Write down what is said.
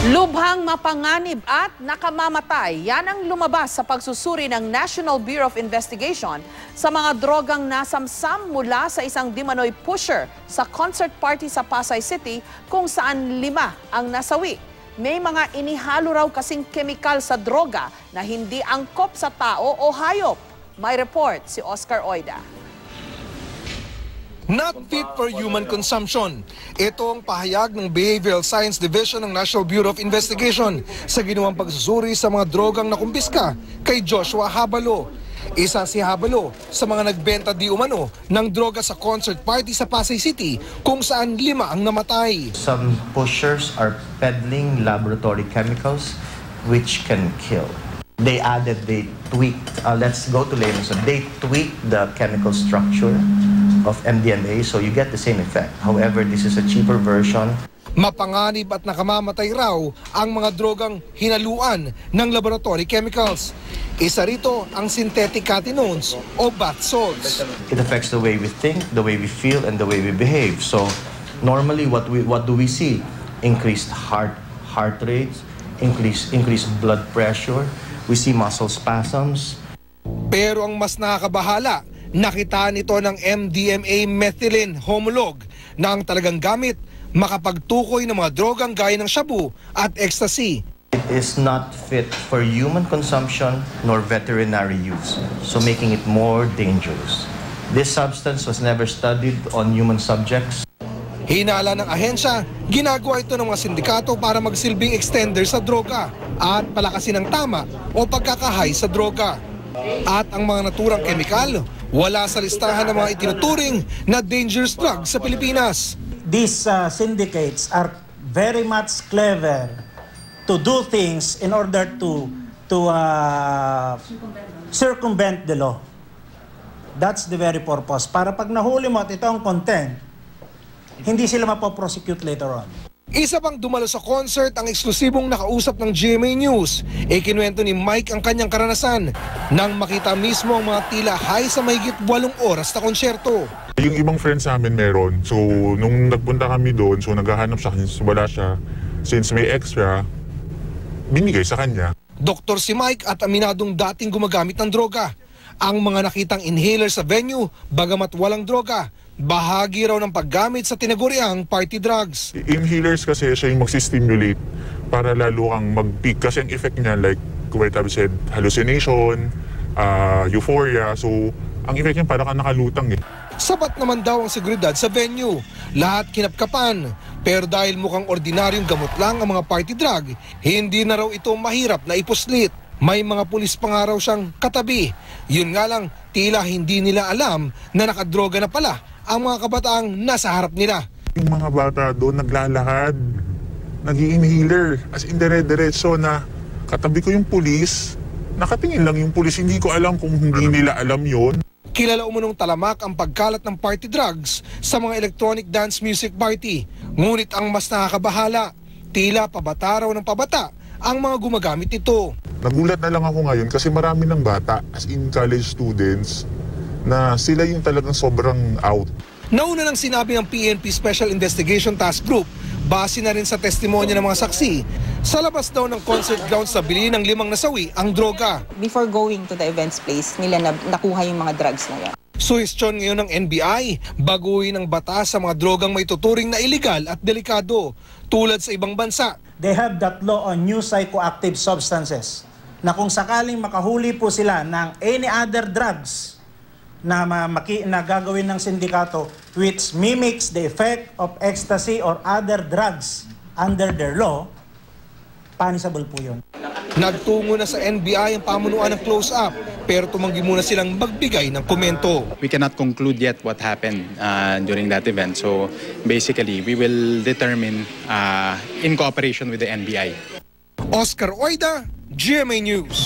Lubhang mapanganib at nakamamatay, yan ang lumabas sa pagsusuri ng National Bureau of Investigation sa mga drogang nasamsam mula sa isang di-manoy pusher sa concert party sa Pasay City kung saan 5 ang nasawi. May mga inihalo raw kasing kemikal sa droga na hindi angkop sa tao o hayop. May report si Oscar Oida. Not fit for human consumption. Ito ang pahayag ng Behavioral Science Division ng National Bureau of Investigation sa ginawang pagsusuri sa mga drogang nakumpiska kay Joshua Habalo. Isa si Habalo sa mga nagbenta di umano ng droga sa concert party sa Pasay City kung saan 5 ang namatay. Some pushers are peddling laboratory chemicals which can kill. They tweaked, let's go to layman's terms, they tweaked the chemical structure of MDMA, so you get the same effect. However, this is a cheaper version. Mapanganib at nakamamatay raw ang mga drogang hinaluan ng laboratory chemicals. Isa rito ang synthetic catenones o bath salts. It affects the way we think, the way we feel, and the way we behave. So normally what do we see? Increased heart rates, increased blood pressure, we see muscle spasms. Pero ang mas nakakabahala, nakitaan ito ng MDMA methylene homolog na ang talagang gamit makapagtukoy ng mga drogang gaya ng shabu at ecstasy. It is not fit for human consumption nor veterinary use, so making it more dangerous. This substance was never studied on human subjects. Hinala ng ahensya, ginagawa ito ng mga sindikato para magsilbing extender sa droga at palakasin ang tama o pagkakahay sa droga. At ang mga naturang kemikal, wala sa listahan ng mga itinuturing na dangerous drugs sa Pilipinas. These syndicates are very much clever to do things in order to circumvent the law. That's the very purpose. Para pag nahuli mo at ito ang content, hindi sila mapoprosecute later on. Isa pang dumalo sa concert ang eksklusibong nakausap ng GMA News. Ikinuwento ni Mike ang kanyang karanasan nang makita mismo ang mga tila high sa mahigit 8 oras na konsyerto. Yung ibang friends namin meron. So nung nagpunta kami doon, so naghahanap sa kanya, wala siya. Since may extra, binigay sa kanya. Doktor si Mike at aminadong dating gumagamit ng droga. Ang mga nakitang inhaler sa venue, bagamat walang droga, bahagi raw ng paggamit sa tinaguriang party drugs. Inhalers kasi siya yung magsistimulate para lalo kang mag-peak. Kasi ang effect niya, like Kuwait said, hallucination, euphoria. So ang effect niya para kang nakalutang eh. Sapat naman daw ang seguridad sa venue. Lahat kinapkapan. Pero dahil mukhang ordinaryong gamot lang ang mga party drug, hindi na raw ito mahirap na ipuslit. May mga pulis pa nga raw siyang katabi. Yun nga lang, tila hindi nila alam na nakadroga na pala ang mga kabataang nasa harap nila. Yung mga bata doon naglalakad, nag-i-inhaler, as in dire-diretso na katabi ko yung pulis, nakatingin lang yung pulis, hindi ko alam kung hindi nila alam yon. Kilala umunong talamak ang pagkalat ng party drugs sa mga electronic dance music party. Ngunit ang mas nakakabahala, tila pabata raw ng pabata ang mga gumagamit nito. Nagulat na lang ako ngayon kasi marami ng bata, as in college students, na sila yung talagang sobrang out. Nauna nang sinabi ng PNP Special Investigation Task Group, base na rin sa testimonya ng mga saksi, sa labas daw ng concert grounds na bili ng 5 nasawi ang droga. Before going to the events place, nila nakuha yung mga drugs na yan. Suhestyon ngayon ng NBI, baguhin ang batas sa mga drogang may tuturing na iligal at delikado, tulad sa ibang bansa. They have that law on new psychoactive substances na kung sakaling makahuli po sila ng any other drugs na gagawin ng sindikato which mimics the effect of ecstasy or other drugs under their law, punishable po yun. Nagtungo na sa NBI ang pamunuan ng close-up, pero tumanggi muna silang magbigay ng komento. We cannot conclude yet what happened during that event. So basically, we will determine in cooperation with the NBI. Oscar Oida, GMA News.